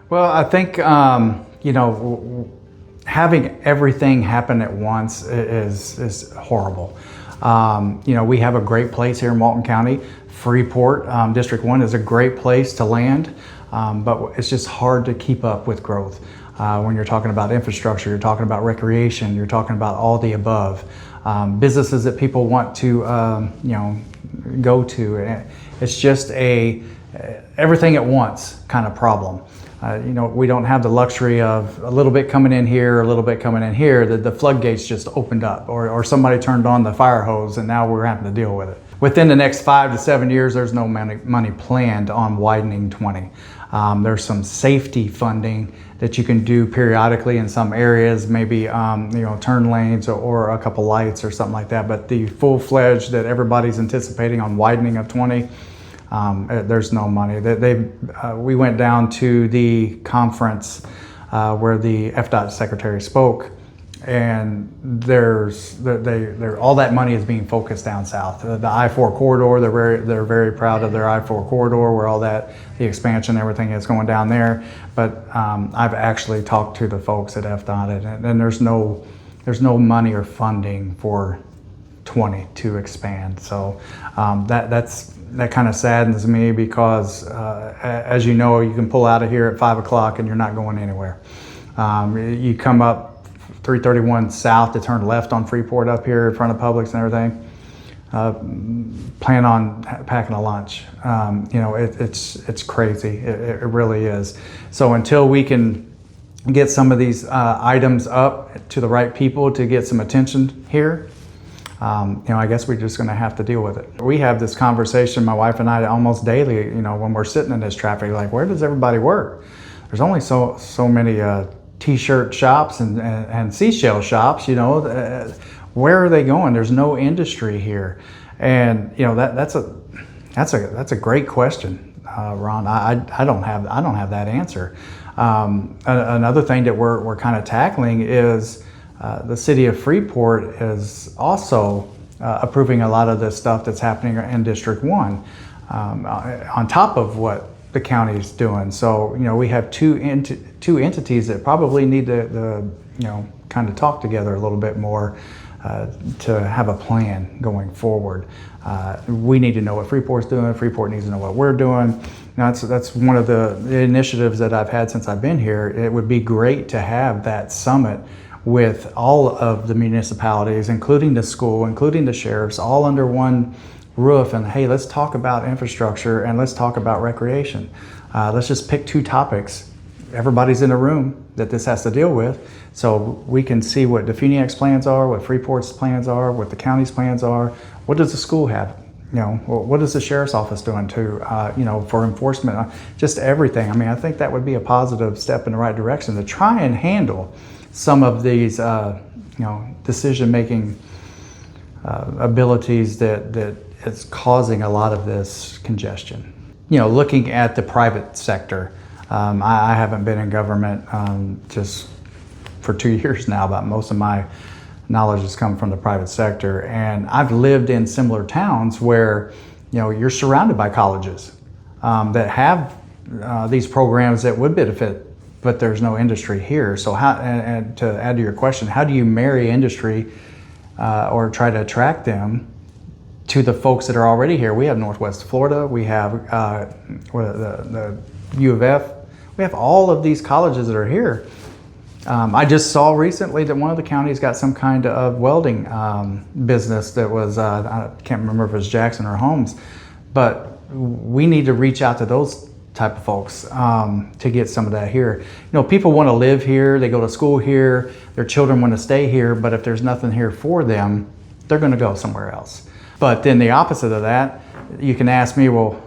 Well, I think, having everything happen at once is horrible. We have a great place here in Walton County. Freeport, District 1 is a great place to land, but it's just hard to keep up with growth. When you're talking about infrastructure, you're talking about recreation, you're talking about all the above. Businesses that people want to, go to. It's just everything at once kind of problem. We don't have the luxury of a little bit coming in here, a little bit coming in here. The floodgates just opened up, or somebody turned on the fire hose, and now we're having to deal with it. Within the next 5 to 7 years, there's no money planned on widening 20. There's some safety funding that you can do periodically in some areas, maybe turn lanes or a couple lights or something like that. But the full-fledged that everybody's anticipating on widening of 20, there's no money. We went down to the conference where the FDOT secretary spoke, and all that money is being focused down south. The I-4 corridor, they're very proud of their I-4 corridor, where all the expansion, everything is going down there. But I've actually talked to the folks at FDOT, and there's no money or funding for 20 to expand. So that kind of saddens me, because as you know, you can pull out of here at 5 o'clock and you're not going anywhere. You come up 331 south to turn left on Freeport up here in front of Publix and everything. Plan on packing a lunch. It's crazy. It really is. So until we can get some of these items up to the right people to get some attention here, I guess we're just going to have to deal with it. We have this conversation, my wife and I, almost daily, when we're sitting in this traffic, like, where does everybody work? There's only so many t-shirt shops and seashell shops, where are they going? There's no industry here. And, that's a great question, Ron. I don't have that answer. Another thing that we're kind of tackling is the city of Freeport is also approving a lot of the stuff that's happening in District 1 on top of what the county is doing. So, we have two entities that probably need to kind of talk together a little bit more to have a plan going forward. We need to know what Freeport's doing. Freeport needs to know what we're doing. That's one of the initiatives that I've had since I've been here. It would be great to have that summit with all of the municipalities, including the school, including the sheriffs, all under one roof, and hey, let's talk about infrastructure and let's talk about recreation. Let's just pick 2 topics. Everybody's in a room that this has to deal with, so we can see what the Phoenix plans are, what Freeport's plans are, what the county's plans are. What does the school have? What is the sheriff's office doing for enforcement? Just everything. I think that would be a positive step in the right direction to try and handle some of these, decision-making abilities that is causing a lot of this congestion. Looking at the private sector, I haven't been in government just for 2 years now, but most of my knowledge has come from the private sector. And I've lived in similar towns where, you're surrounded by colleges that have these programs that would benefit, but there's no industry here. So and to add to your question, how do you marry industry or try to attract them to the folks that are already here? We have Northwest Florida, we have the U of F, we have all of these colleges that are here. I just saw recently that one of the counties got some kind of welding business that was, I can't remember if it was Jackson or Holmes, but we need to reach out to those type of folks to get some of that here. People want to live here, they go to school here, their children want to stay here, but if there's nothing here for them, they're going to go somewhere else. But then the opposite of that, you can ask me, well,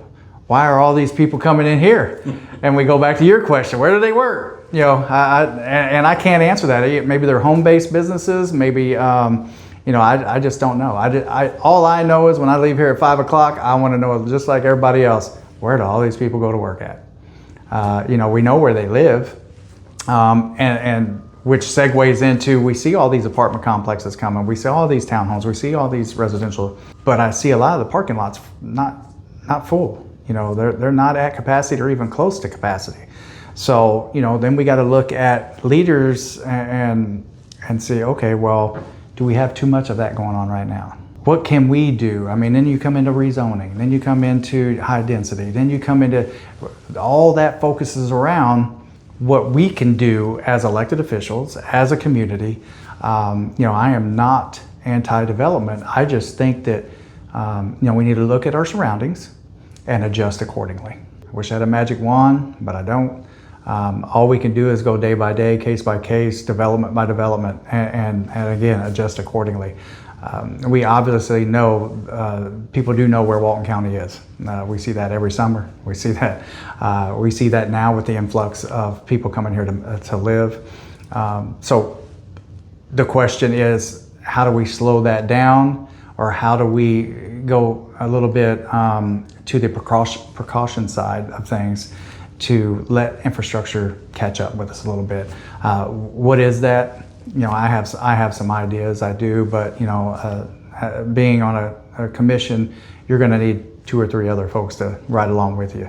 why are all these people coming in here? And we go back to your question, where do they work? I can't answer that. Maybe they're home-based businesses, maybe, I just don't know. All I know is when I leave here at 5 o'clock, I want to know, just like everybody else, where do all these people go to work at? We know where they live, and which segues into, we see all these apartment complexes coming, we see all these townhomes, we see all these residential, but I see a lot of the parking lots not full. They're not at capacity or even close to capacity. So, then we got to look at leaders and say, okay, well, do we have too much of that going on right now? What can we do? I mean, then you come into rezoning, then you come into high density, then you come into all that focuses around what we can do as elected officials, as a community. I am not anti-development. I just think that we need to look at our surroundings and adjust accordingly. I wish I had a magic wand, but I don't. All we can do is go day by day, case by case, development by development, and again, adjust accordingly. We obviously know, people do know where Walton County is. We see that every summer. We see that now with the influx of people coming here to live. So the question is, how do we slow that down, or how do we go a little bit to the precaution side of things to let infrastructure catch up with us a little bit? What is that? I have some ideas, I do, but being on a commission, you're going to need 2 or 3 other folks to ride along with you.